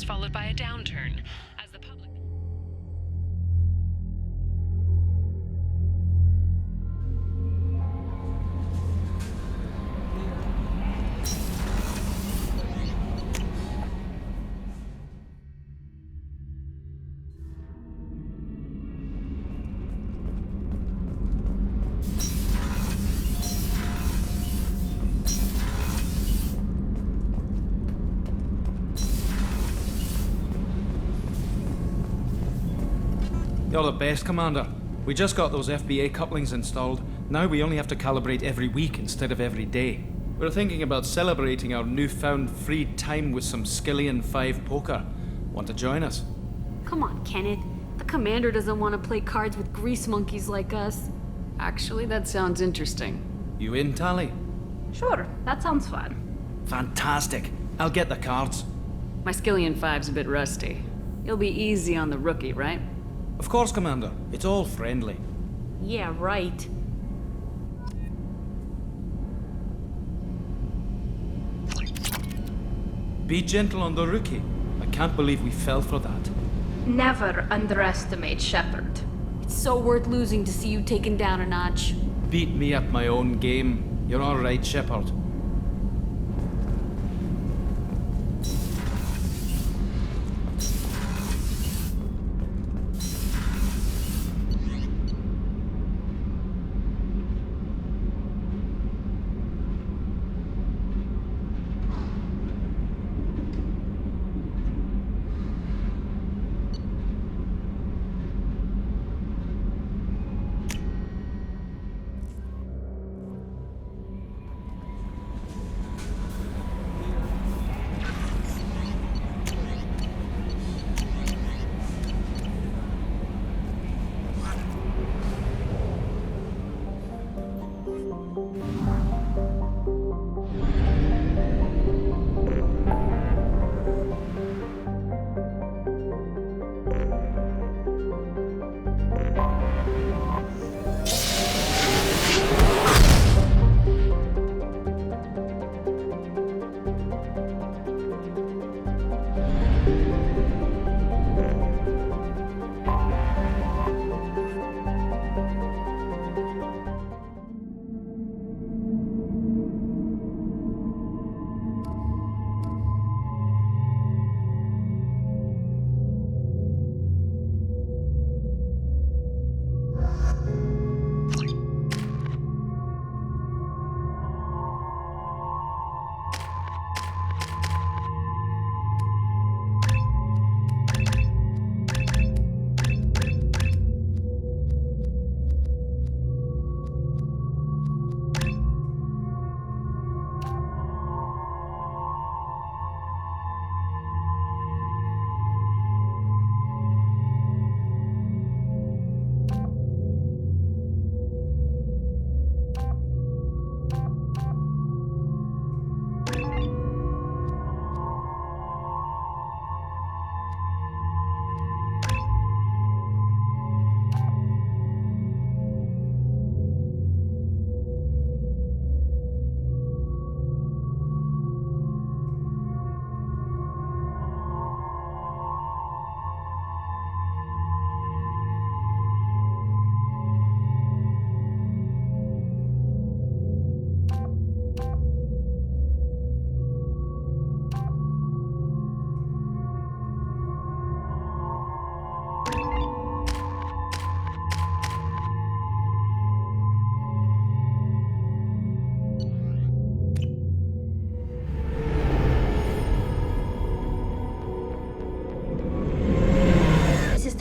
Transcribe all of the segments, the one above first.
followed by a downturn as the public... You're the best, Commander. We just got those FBA couplings installed. Now we only have to calibrate every week instead of every day. We're thinking about celebrating our newfound free time with some Skillian 5 poker. Want to join us? Come on, Kenneth. The commander doesn't want to play cards with grease monkeys like us. Actually, that sounds interesting. You in, Tally? Sure, that sounds fun. Fantastic. I'll get the cards. My Skillian 5's a bit rusty. You'll be easy on the rookie, right? Of course, Commander. It's all friendly. Yeah, right. Be gentle on the rookie. I can't believe we fell for that. Never underestimate Shepard. It's so worth losing to see you taken down a notch. Beat me at my own game. You're all right, Shepard.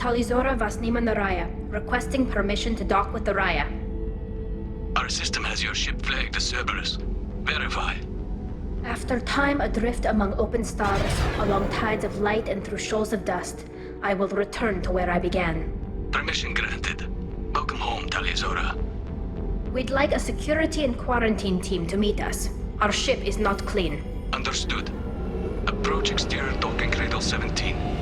Talizora Vasnima Naraya, requesting permission to dock with the Raya. Our system has your ship flagged as Cerberus. Verify. After time adrift among open stars, along tides of light and through shoals of dust, I will return to where I began. Permission granted. Welcome home, Talizora. We'd like a security and quarantine team to meet us. Our ship is not clean. Understood. Approach exterior docking cradle 17.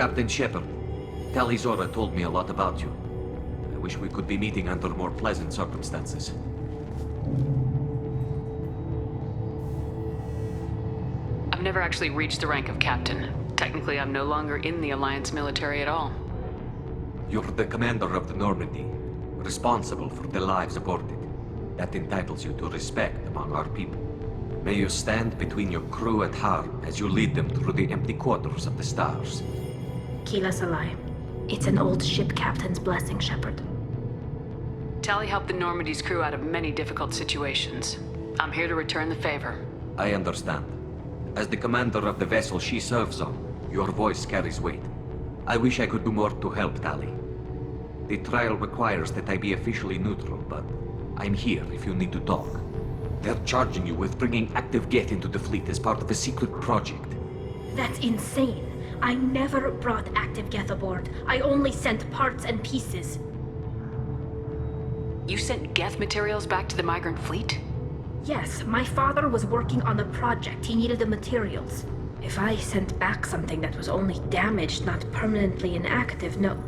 Captain Shepard, Tali Zora told me a lot about you. I wish we could be meeting under more pleasant circumstances. I've never actually reached the rank of captain. Technically, I'm no longer in the Alliance military at all. You're the commander of the Normandy, responsible for the lives aborted. That entitles you to respect among our people. May you stand between your crew and harm as you lead them through the empty quarters of the stars. Kila Salai. It's an old ship captain's blessing, Shepard. Tali helped the Normandy's crew out of many difficult situations. I'm here to return the favor. I understand. As the commander of the vessel she serves on, your voice carries weight. I wish I could do more to help Tali. The trial requires that I be officially neutral, but I'm here if you need to talk. They're charging you with bringing active Geth into the fleet as part of a secret project. That's insane. I never brought active Geth aboard. I only sent parts and pieces. You sent Geth materials back to the migrant fleet? Yes, my father was working on a project. He needed the materials. If I sent back something that was only damaged, not permanently inactive, no,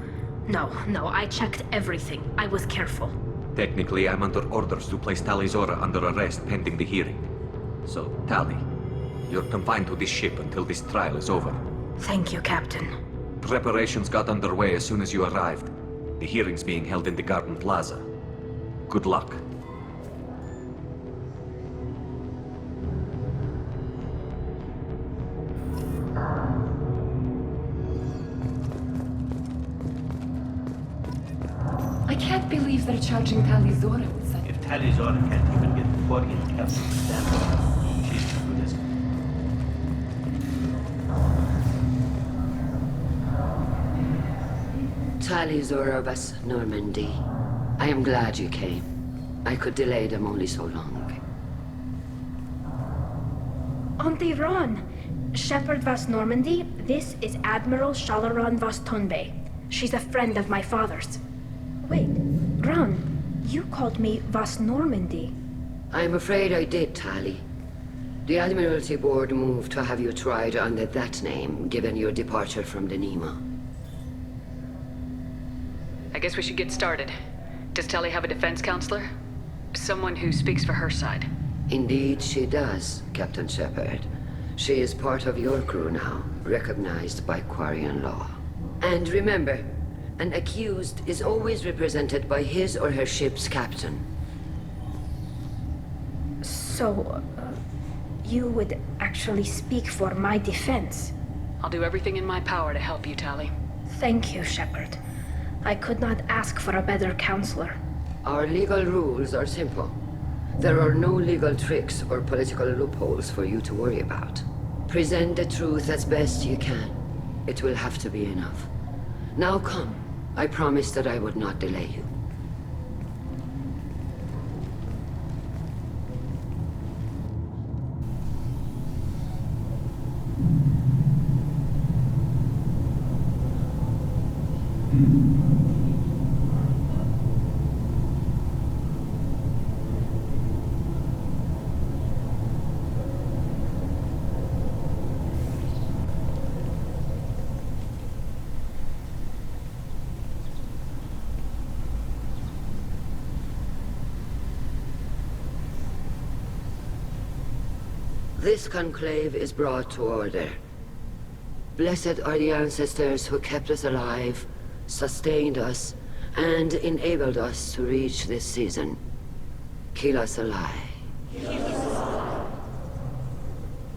I checked everything. I was careful. Technically, I'm under orders to place Tali Zora under arrest pending the hearing. So, Tali, you're confined to this ship until this trial is over. Thank you, Captain. Preparations got underway as soon as you arrived. The hearing's being held in the Garden Plaza. Good luck. I can't believe they're charging Tali Zora with such... If Tali Zora can't even get the Quarian captain to stand up, she's as good as... Tali Zora vas Normandy. I am glad you came. I could delay them only so long. Auntie Ron! Shepard vas Normandy, this is Admiral Shalaran vas Tonbe. She's a friend of my father's. Wait, Ron, you called me vas Normandy. I'm afraid I did, Tali. The Admiralty Board moved to have you tried under that name, given your departure from the Nima. I guess we should get started. Does Tali have a defense counselor? Someone who speaks for her side. Indeed she does, Captain Shepard. She is part of your crew now, recognized by Quarian law. And remember, an accused is always represented by his or her ship's captain. So, you would actually speak for my defense? I'll do everything in my power to help you, Tali. Thank you, Shepard. I could not ask for a better counselor. Our legal rules are simple. There are no legal tricks or political loopholes for you to worry about. Present the truth as best you can. It will have to be enough. Now come. I promised that I would not delay you. This conclave is brought to order. Blessed are the ancestors who kept us alive, sustained us, and enabled us to reach this season. Kila Salai.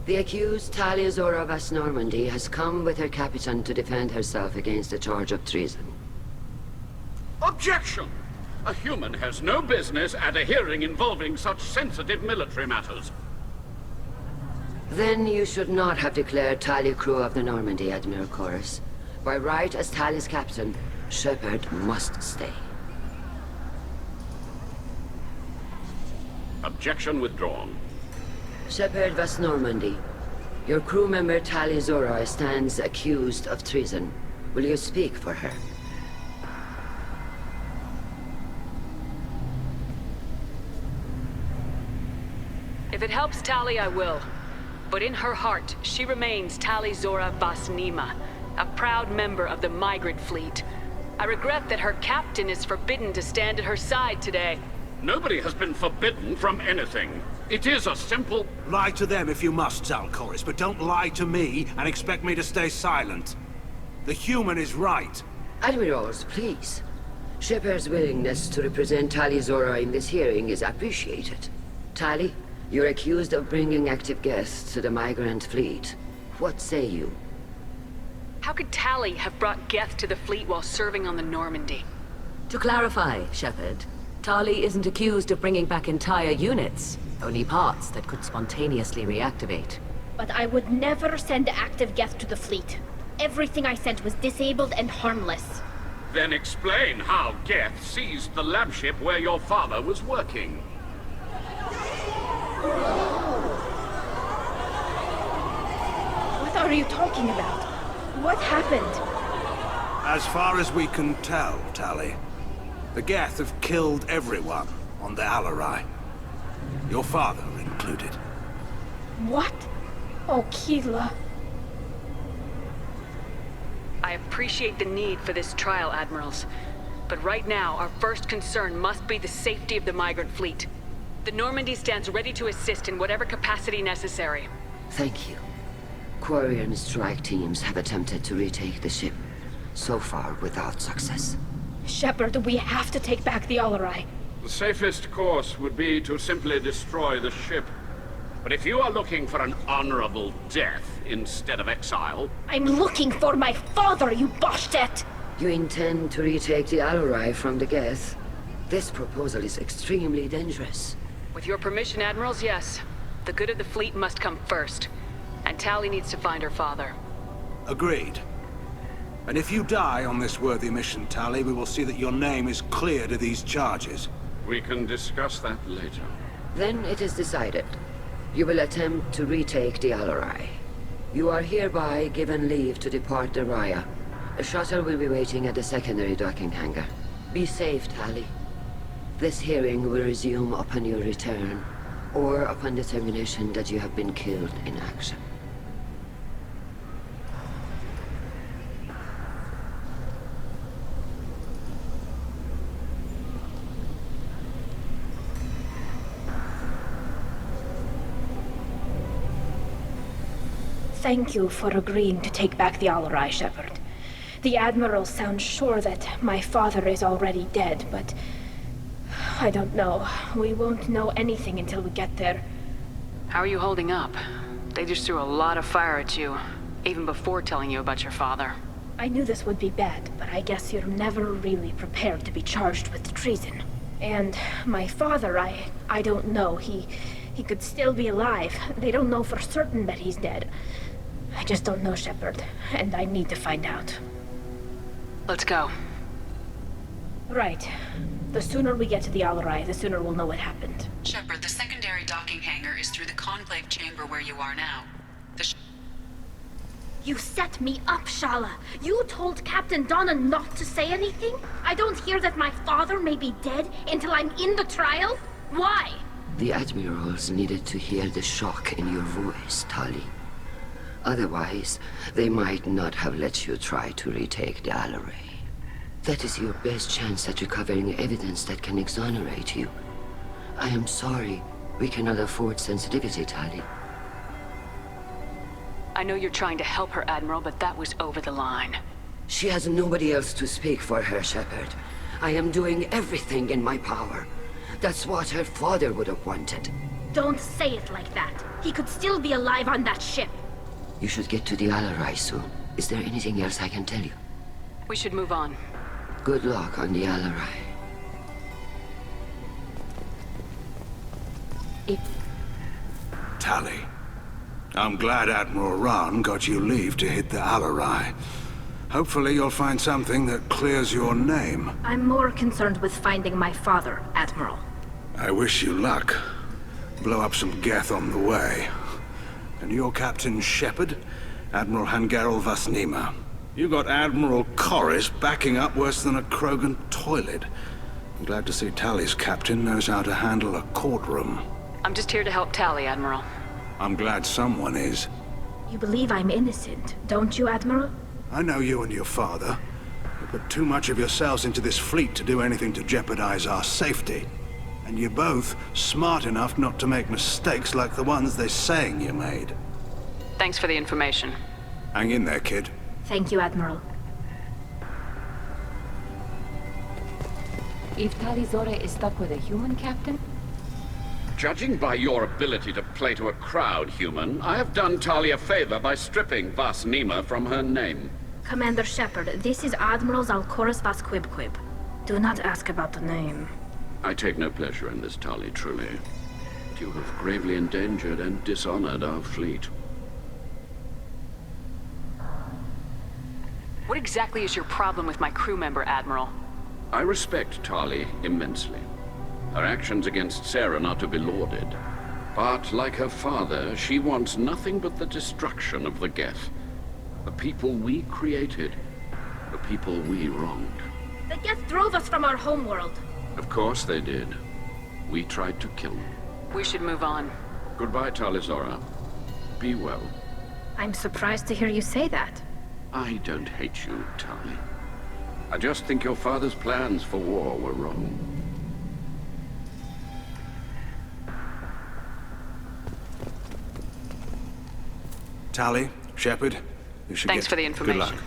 The accused Tali Zora vas Normandy has come with her captain to defend herself against a charge of treason. Objection! A human has no business at a hearing involving such sensitive military matters. Then you should not have declared Tali crew of the Normandy, Admiral Chorus. By right as Tali's captain, Shepard must stay. Objection withdrawn. Shepard vas Normandy. Your crew member Tali Zora stands accused of treason. Will you speak for her? If it helps Tali, I will. But in her heart, she remains Tali Zora vas Nima, a proud member of the migrant fleet. I regret that her captain is forbidden to stand at her side today. Nobody has been forbidden from anything. It is a simple... Lie to them if you must, Zalcoris, but don't lie to me and expect me to stay silent. The human is right. Admirals, please. Shepard's willingness to represent Tali Zora in this hearing is appreciated. Tali, you're accused of bringing active guests to the migrant fleet. What say you? How could Tali have brought Geth to the fleet while serving on the Normandy? To clarify, Shepard, Tali isn't accused of bringing back entire units, only parts that could spontaneously reactivate. But I would never send active Geth to the fleet. Everything I sent was disabled and harmless. Then explain how Geth seized the lab ship where your father was working. What are you talking about? What happened? As far as we can tell, Tali, the Geth have killed everyone on the Alarai. Your father included. What? Oh, Keela. I appreciate the need for this trial, Admirals. But right now, our first concern must be the safety of the migrant fleet. The Normandy stands ready to assist in whatever capacity necessary. Thank you. Quarry and strike teams have attempted to retake the ship, so far without success. Shepard, we have to take back the Alarai. The safest course would be to simply destroy the ship. But if you are looking for an honorable death instead of exile... I'm looking for my father, you bastet! You intend to retake the Alarai from the Geth? This proposal is extremely dangerous. With your permission, Admirals, yes. The good of the fleet must come first. And Tali needs to find her father. Agreed. And if you die on this worthy mission, Tali, we will see that your name is cleared of these charges. We can discuss that later. Then it is decided. You will attempt to retake the Alarai. You are hereby given leave to depart the Raya. A shuttle will be waiting at the secondary docking hangar. Be safe, Tali. This hearing will resume upon your return, or upon determination that you have been killed in action. Thank you for agreeing to take back the Alarai, Shepard. The Admiral sounds sure that my father is already dead, but... I don't know. We won't know anything until we get there. How are you holding up? They just threw a lot of fire at you, even before telling you about your father. I knew this would be bad, but I guess you're never really prepared to be charged with treason. And my father, I don't know. He could still be alive. They don't know for certain that he's dead. I just don't know, Shepard, and I need to find out. Let's go. Right. The sooner we get to the Alarai, the sooner we'll know what happened. Shepard, the secondary docking hangar is through the conclave chamber where you are now. You set me up, Shala. You told Captain Donna not to say anything? I don't hear that my father may be dead until I'm in the trial? Why? The Admirals needed to hear the shock in your voice, Tali. Otherwise, they might not have let you try to retake the Alarai. That is your best chance at recovering evidence that can exonerate you. I am sorry. We cannot afford sensitivity, Tali. I know you're trying to help her, Admiral, but that was over the line. She has nobody else to speak for her, Shepard. I am doing everything in my power. That's what her father would have wanted. Don't say it like that. He could still be alive on that ship. You should get to the Alarai soon. Is there anything else I can tell you? We should move on. Good luck on the Alarai. Tali, I'm glad Admiral Rahn got you leave to hit the Alarai. Hopefully you'll find something that clears your name. I'm more concerned with finding my father, Admiral. I wish you luck. Blow up some Geth on the way. And your Captain Shepard, Admiral Hangarel Vasnima. You got Admiral Corris backing up worse than a Krogan toilet. I'm glad to see Tali's captain knows how to handle a courtroom. I'm just here to help Tali, Admiral. I'm glad someone is. You believe I'm innocent, don't you, Admiral? I know you and your father. You put too much of yourselves into this fleet to do anything to jeopardize our safety. And you're both smart enough not to make mistakes like the ones they're saying you made. Thanks for the information. Hang in there, kid. Thank you, Admiral. If Tali Zora is stuck with a human captain? Judging by your ability to play to a crowd, human, I have done Tali a favor by stripping Vas Nima from her name. Commander Shepard, this is Admiral Zalkoris Vas Quibquib. Do not ask about the name. I take no pleasure in this, Tali, truly. You have gravely endangered and dishonored our fleet. What exactly is your problem with my crew member, Admiral? I respect Tali immensely. Her actions against Sarah are not to be lauded. But, like her father, she wants nothing but the destruction of the Geth. The people we created. The people we wronged. The Geth drove us from our homeworld. Of course they did. We tried to kill them. We should move on. Goodbye, Tali Zora. Be well. I'm surprised to hear you say that. I don't hate you, Tali. I just think your father's plans for war were wrong. Tali, Shepard, you should Thanks for the information. Good luck.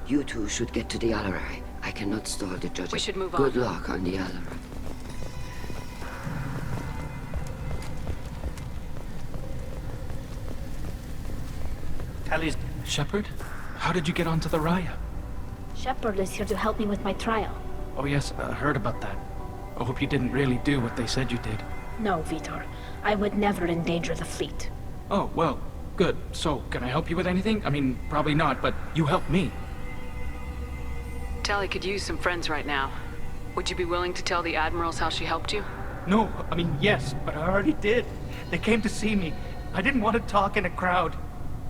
You two should get to the Alarai. I cannot stall the judges. We should move Good on. luck on the Alarai. Tali's... Shepard? How did you get onto the Raya? Shepard is here to help me with my trial. Oh yes, I heard about that. I hope you didn't really do what they said you did. No, Vitor. I would never endanger the fleet. Oh, well, good. So, can I help you with anything? I mean, probably not, but you helped me. Tali could use some friends right now. Would you be willing to tell the Admirals how she helped you? No, I mean, yes, but I already did. They came to see me. I didn't want to talk in a crowd.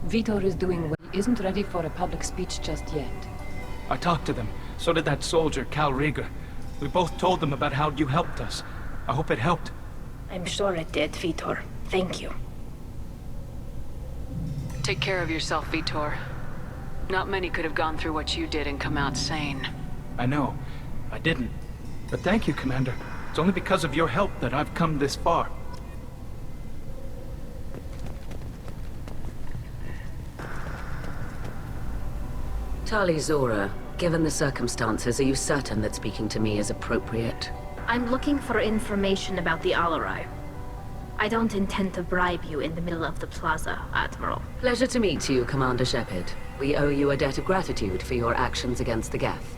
Vitor is doing well. He isn't ready for a public speech just yet. I talked to them. So did that soldier, Cal Rieger. We both told them about how you helped us. I hope it helped. I'm sure it did, Vitor. Thank you. Take care of yourself, Vitor. Not many could have gone through what you did and come out sane. I know. I didn't. But thank you, Commander. It's only because of your help that I've come this far. Tali Zora, given the circumstances, are you certain that speaking to me is appropriate? I'm looking for information about the Alarai. I don't intend to bribe you in the middle of the plaza, Admiral. Pleasure to meet you, Commander Shepard. We owe you a debt of gratitude for your actions against the Geth.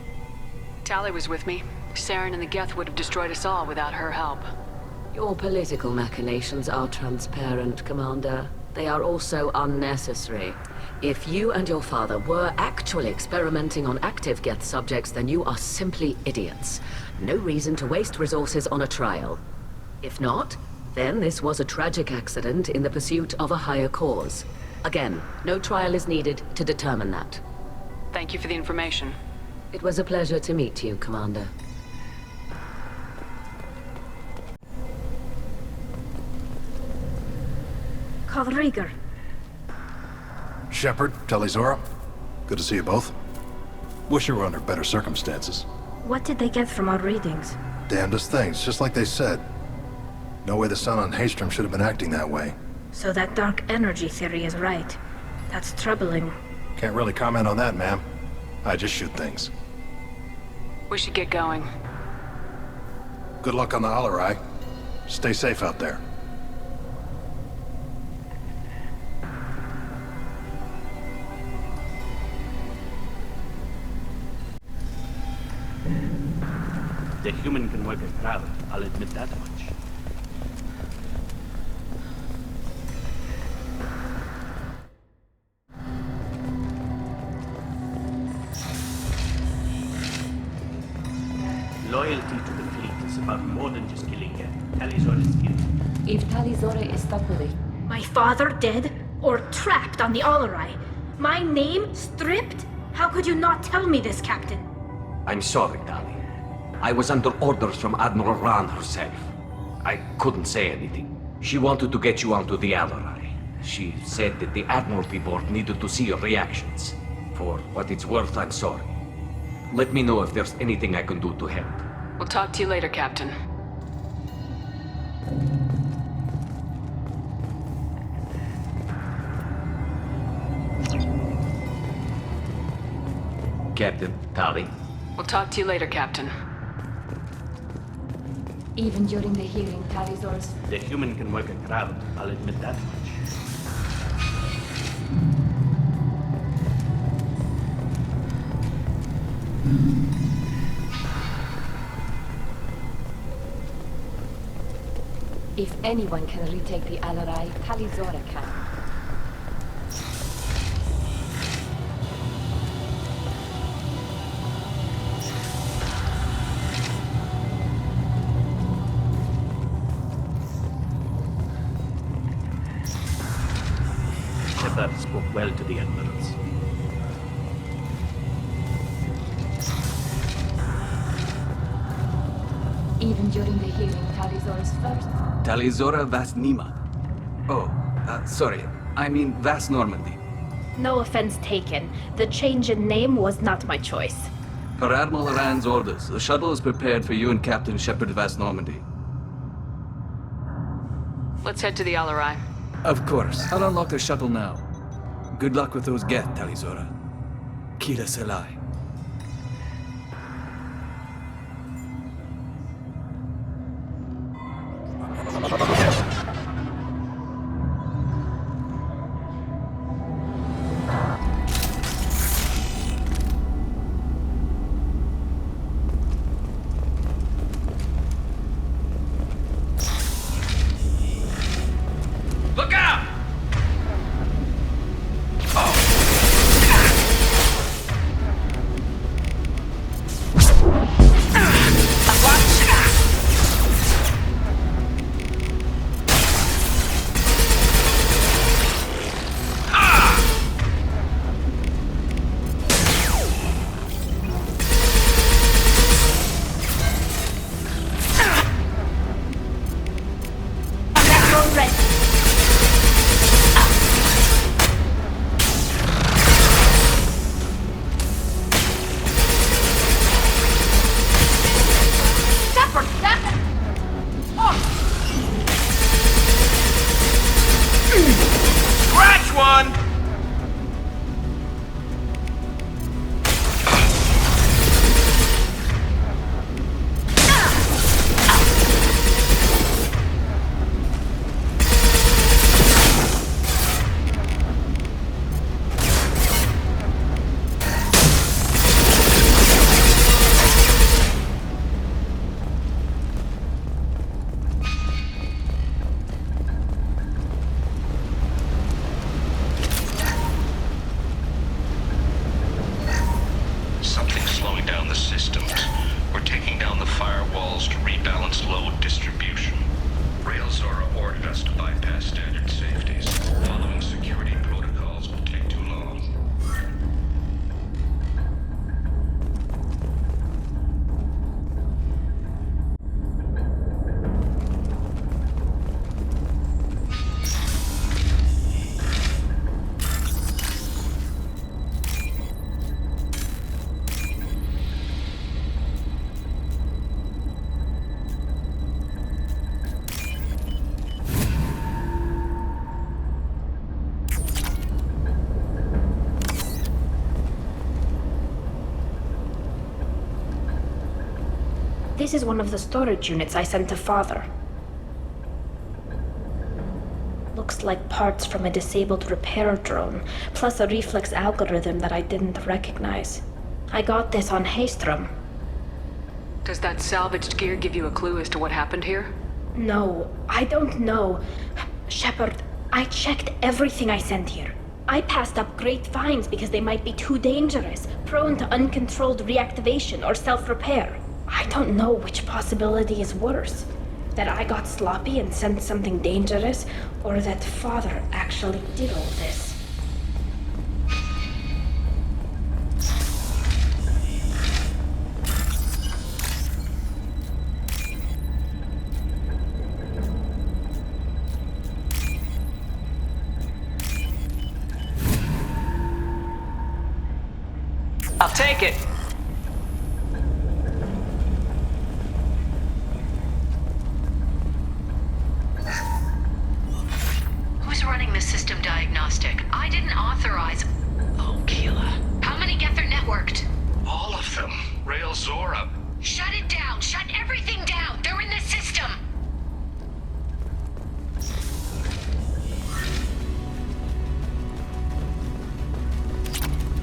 Tali was with me. Saren and the Geth would have destroyed us all without her help. Your political machinations are transparent, Commander. They are also unnecessary. If you and your father were actually experimenting on active Geth subjects, then you are simply idiots. No reason to waste resources on a trial. If not, then this was a tragic accident in the pursuit of a higher cause. Again, no trial is needed to determine that. Thank you for the information. It was a pleasure to meet you, Commander. Cal Rieger. Shepard, Tali Zora. Good to see you both. Wish you were under better circumstances. What did they get from our readings? Damnedest things, just like they said. No way the sun on Haystrom should have been acting that way. So that dark energy theory is right. That's troubling. Can't really comment on that, ma'am. I just shoot things. We should get going. Good luck on the Alarai. Stay safe out there. The human can work a crowd, I'll admit that much. Loyalty to the fleet is about more than just killing Geth. Tali Zora is killed. If Tali Zora is stuck with it... My father dead? Or trapped on the Alarai? My name stripped? How could you not tell me this, Captain? I'm sorry, Tali. I was under orders from Admiral Rand herself. I couldn't say anything. She wanted to get you onto the Alarai. She said that the Admiralty Board needed to see your reactions. For what it's worth, I'm sorry. Let me know if there's anything I can do to help. We'll talk to you later, Captain. Captain, Tali. We'll talk to you later, Captain. Even during the hearing, Talizor's... The human can work a crowd, I'll admit that much. If anyone can retake the Alarai, Talizora can. Shepard spoke well to the admirals. Even during the hearing, Talizor's first... Talizora Vasnima. Oh, sorry. I mean Vas Normandy. No offense taken. The change in name was not my choice. Per Admiral Rand's orders, the shuttle is prepared for you and Captain Shepard Vas Normandy. Let's head to the Alarai. Of course. I'll unlock the shuttle now. Good luck with those Geth, Talizora. Kila Selai. Look out! This is one of the storage units I sent to Father. Looks like parts from a disabled repair drone, plus a reflex algorithm that I didn't recognize. I got this on Haystrom. Does that salvaged gear give you a clue as to what happened here? No, I don't know. Shepard, I checked everything I sent here. I passed up great finds because they might be too dangerous, prone to uncontrolled reactivation or self-repair. I don't know which possibility is worse. That I got sloppy and sent something dangerous, or that Father actually did all this. I'll take it. Who's running the system diagnostic? I didn't authorize... Oh, Keela. How many Geth are networked? All of them. Rail Zora. Shut it down! Shut everything down! They're in the system!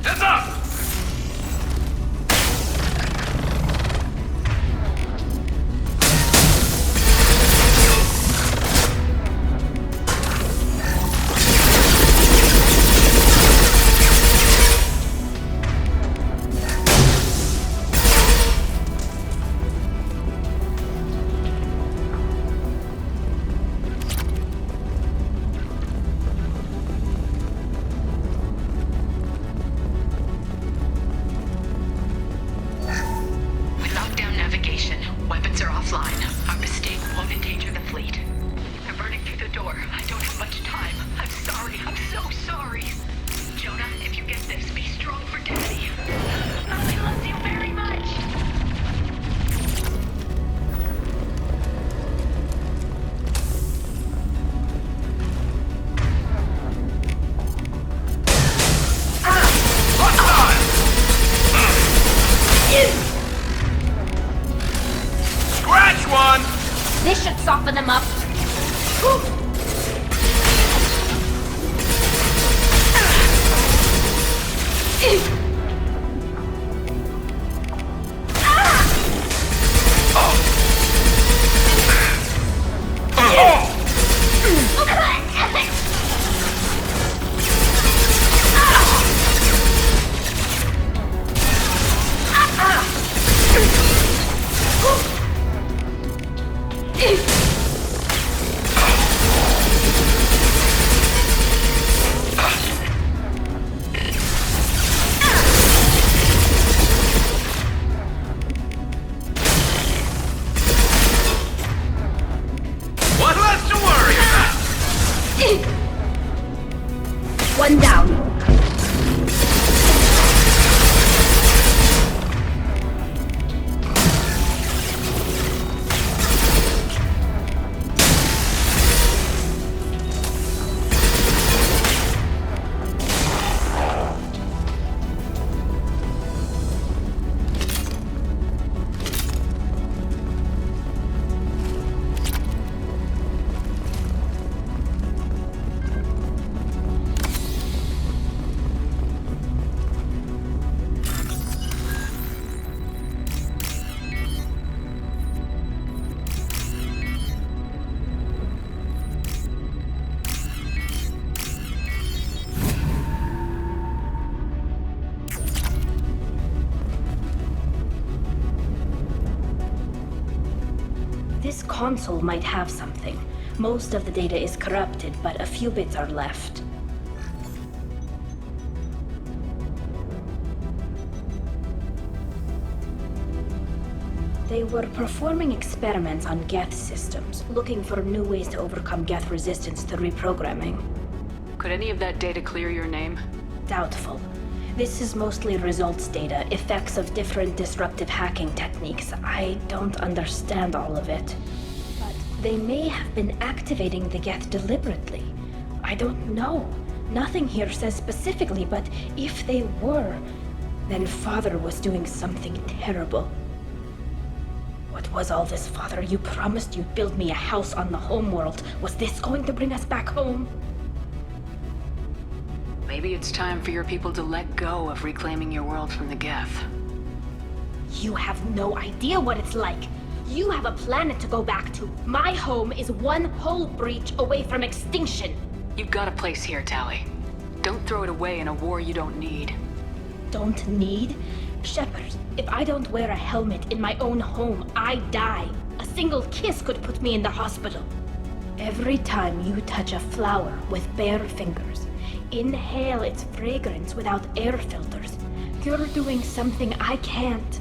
Heads up! This should soften them up. One down. This console might have something. Most of the data is corrupted, but a few bits are left. They were performing experiments on Geth systems, looking for new ways to overcome Geth resistance to reprogramming. Could any of that data clear your name? Doubtful. This is mostly results data, effects of different disruptive hacking techniques. I don't understand all of it. But they may have been activating the Geth deliberately. I don't know. Nothing here says specifically, but if they were, then Father was doing something terrible. What was all this, Father? You promised you'd build me a house on the homeworld. Was this going to bring us back home? Maybe it's time for your people to let go of reclaiming your world from the Geth. You have no idea what it's like. You have a planet to go back to. My home is one hull breach away from extinction. You've got a place here, Tali. Don't throw it away in a war you don't need. Don't need? Shepard, if I don't wear a helmet in my own home, I die. A single kiss could put me in the hospital. Every time you touch a flower with bare fingers, inhale its fragrance without air filters, you're doing something I can't.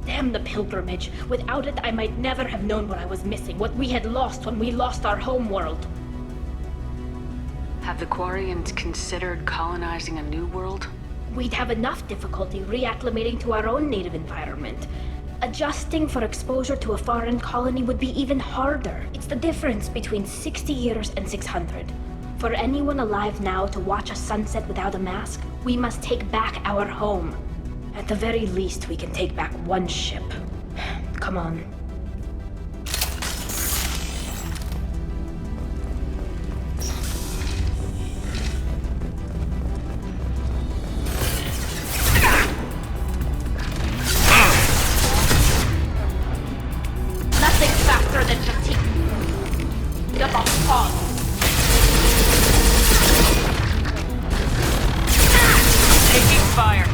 Damn the pilgrimage. Without it, I might never have known what I was missing, what we had lost when we lost our homeworld. Have the Quarians considered colonizing a new world? we'd have enough difficulty reacclimating to our own native environment. Adjusting for exposure to a foreign colony would be even harder. It's the difference between 60 years and 600. For anyone alive now to watch a sunset without a mask, we must take back our home. At the very least, we can take back one ship. Come on. Nothing faster than fatigue. Get off pause. Taking fire.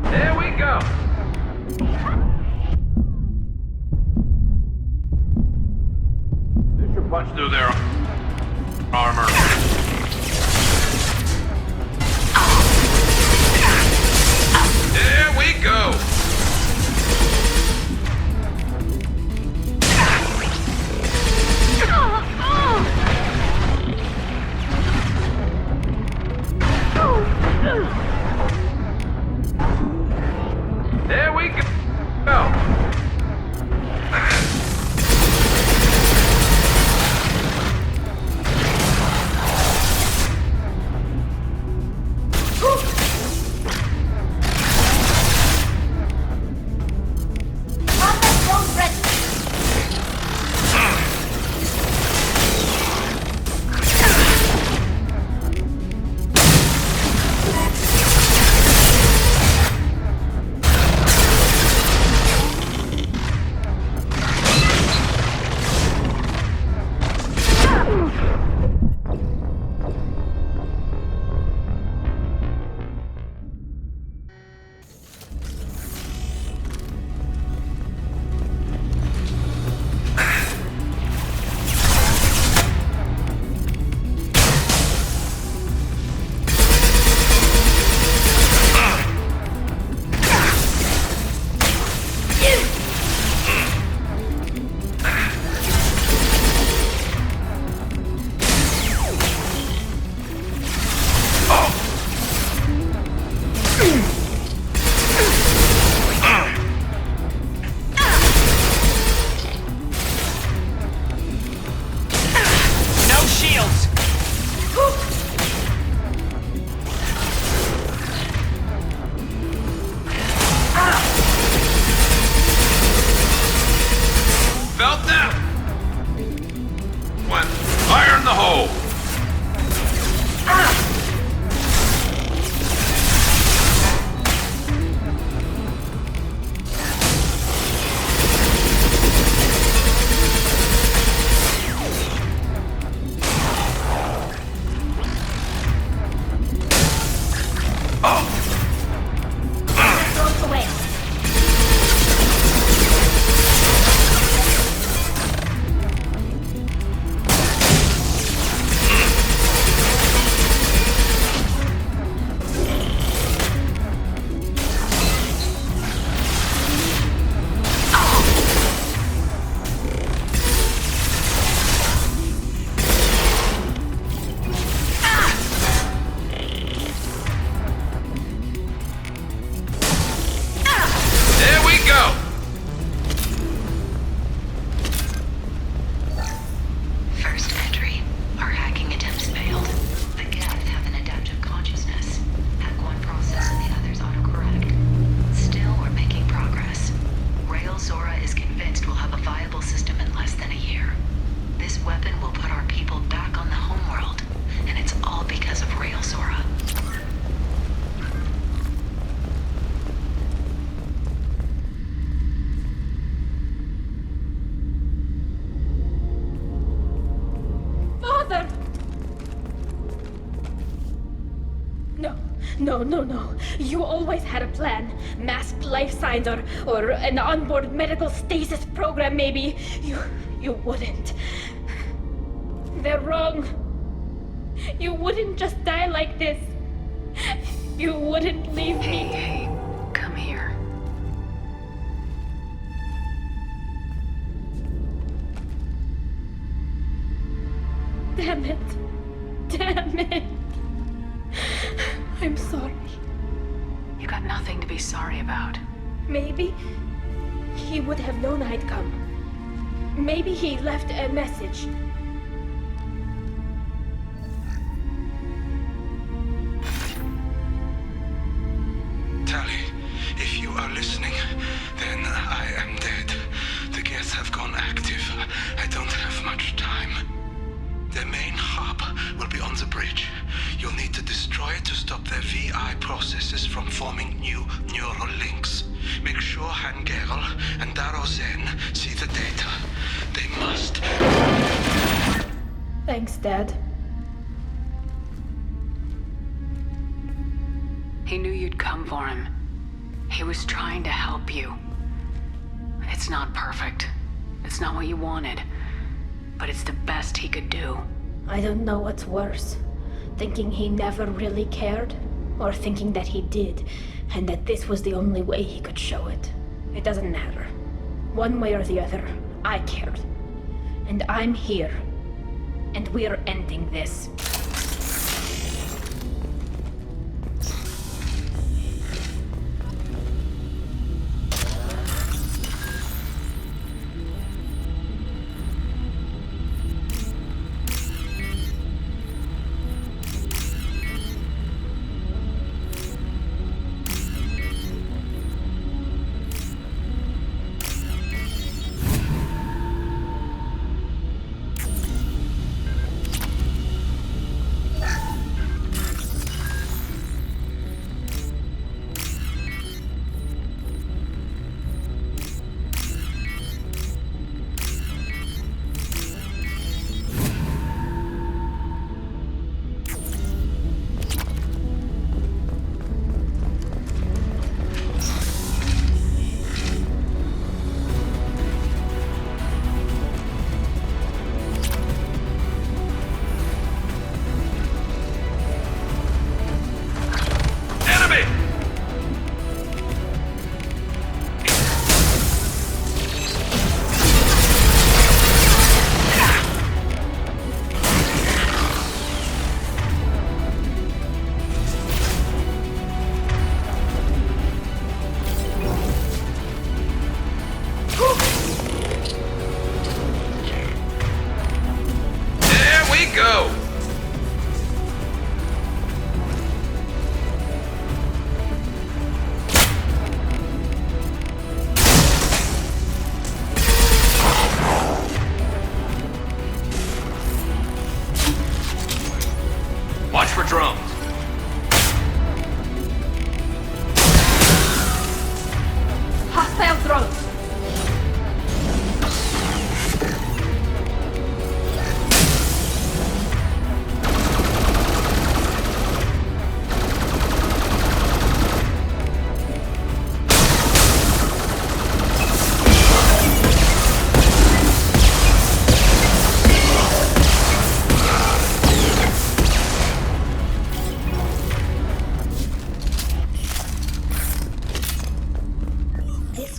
There we go. This should punch through their armor. There we go. There we go. Felt that? What? Fire in the hole! No. You always had a plan. Masked life signs or an onboard medical stasis program, maybe. You wouldn't. They're wrong. You wouldn't just die like this. You wouldn't leave me. Hey, come here. Damn it. Damn it. I'm sorry. You got nothing to be sorry about. Maybe he would have known I'd come. Maybe he left a message. Tali, if you are listening, then I am dead. The Geth have gone active. I don't have much time. The main hub will be on the bridge. You'll need to destroy it to stop their VI processes from forming new neural links. Make sure Hangerel and Daro Zen see the data. They must. Thanks, Dad. He knew you'd come for him. He was trying to help you. It's not perfect. It's not what you wanted. But it's the best he could do. I don't know what's worse. Thinking he never really cared, or thinking that he did, and that this was the only way he could show it. It doesn't matter. One way or the other, I cared. And I'm here. And we're ending this. Watch for drones. Hostile drones.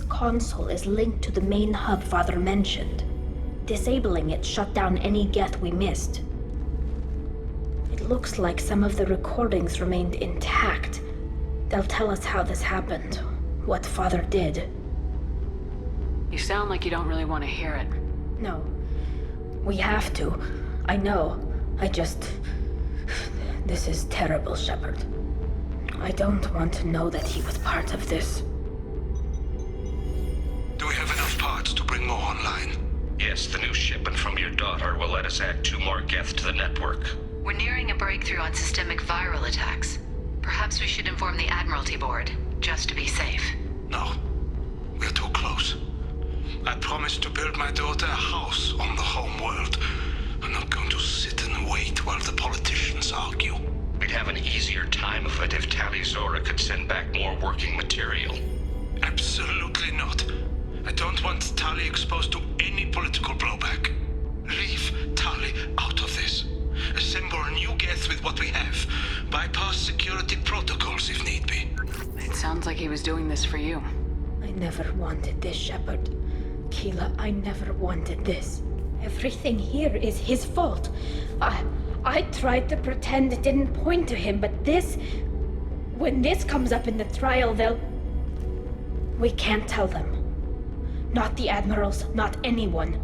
Console is linked to the main hub Father mentioned. Disabling it shut down any Geth we missed. It looks like some of the recordings remained intact. They'll tell us how this happened, what Father did. You sound like you don't really want to hear it. No. We have to. I know. This is terrible, Shepard. I don't want to know that he was part of this. Do we have enough parts to bring more online? Yes, the new shipment from your daughter will let us add 2 more Geth to the network. We're nearing a breakthrough on systemic viral attacks. Perhaps we should inform the Admiralty Board, just to be safe. No. We're too close. I promised to build my daughter a house on the home world. I'm not going to sit and wait while the politicians argue. We'd have an easier time of it if Tali Zora could send back more working material. Absolutely not. I don't want Tali exposed to any political blowback. Leave Tali out of this. Assemble a new Geth with what we have. Bypass security protocols if need be. It sounds like he was doing this for you. I never wanted this, Shepard. Keela, I never wanted this. Everything here is his fault. I tried to pretend it didn't point to him, but this... When this comes up in the trial, they'll... We can't tell them. Not the Admirals, not anyone.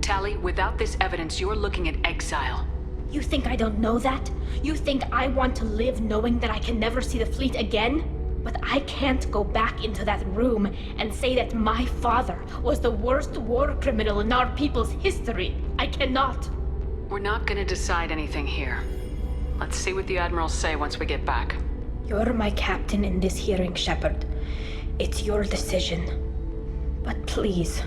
Tali, without this evidence, you're looking at exile. You think I don't know that? You think I want to live knowing that I can never see the fleet again? But I can't go back into that room and say that my father was the worst war criminal in our people's history. I cannot. We're not gonna decide anything here. Let's see what the Admirals say once we get back. You're my captain in this hearing, Shepard. It's your decision. But please,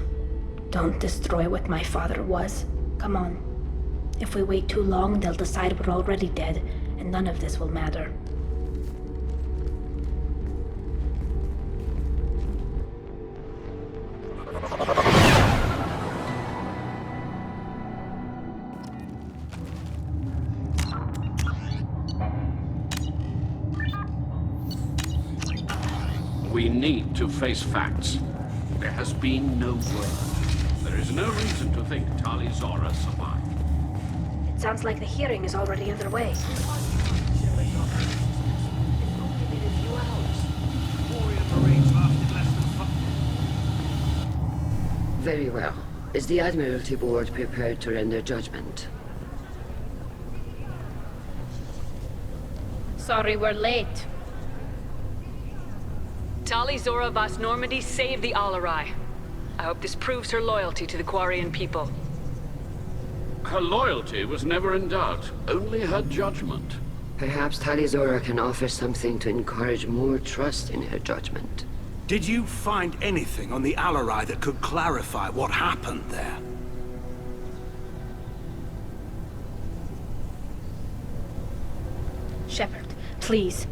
don't destroy what my father was. Come on. If we wait too long, they'll decide we're already dead, and none of this will matter. We need to face facts. There has been no word. There is no reason to think Tali Zora survived. It sounds like the hearing is already underway. Very well. Is the Admiralty Board prepared to render judgment? Sorry we're late. Tali Zora Vas Normandy saved the Alarai. I hope this proves her loyalty to the Quarian people. Her loyalty was never in doubt, only her judgment. Perhaps Tali Zora can offer something to encourage more trust in her judgment. Did you find anything on the Alarai that could clarify what happened there? Shepard, please.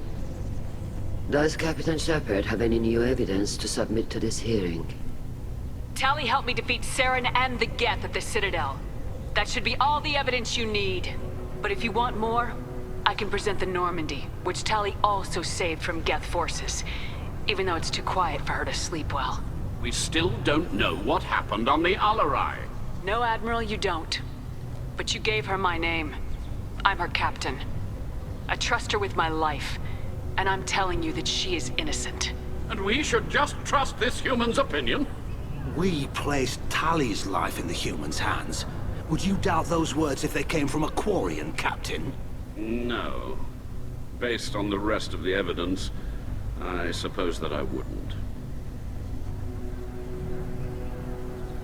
Does Captain Shepard have any new evidence to submit to this hearing? Tali helped me defeat Saren and the Geth at the Citadel. That should be all the evidence you need. But if you want more, I can present the Normandy, which Tali also saved from Geth forces, even though it's too quiet for her to sleep well. We still don't know what happened on the Alarai. No, Admiral, you don't. But you gave her my name. I'm her captain. I trust her with my life, and I'm telling you that she is innocent. And we should just trust this human's opinion? We placed Tali's life in the human's hands. Would you doubt those words if they came from a Quarian, Captain? No. Based on the rest of the evidence, I suppose that I wouldn't.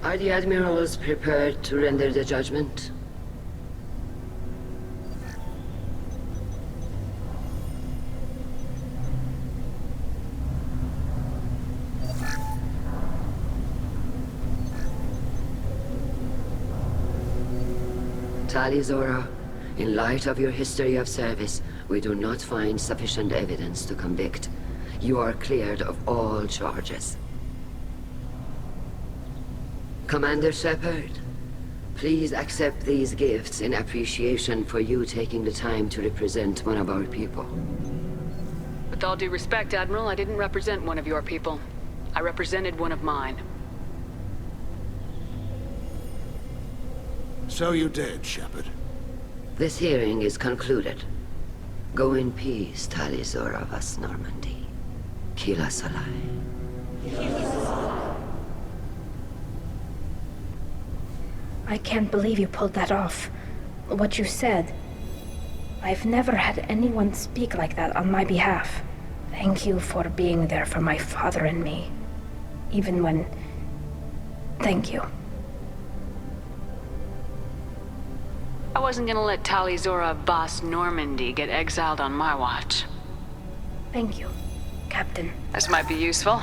Are the Admirals prepared to render the judgment? Tali Zora, in light of your history of service, we do not find sufficient evidence to convict. You are cleared of all charges. Commander Shepard, please accept these gifts in appreciation for you taking the time to represent one of our people. With all due respect, Admiral, I didn't represent one of your people. I represented one of mine. So you did, Shepard. This hearing is concluded. Go in peace, Tali Zora Vas Normandy. Kila Salai. I can't believe you pulled that off. What you said. I've never had anyone speak like that on my behalf. Thank you for being there for my father and me. Even when... Thank you. I wasn't gonna let Tali Zora Vas Normandy get exiled on my watch. Thank you, Captain. This might be useful.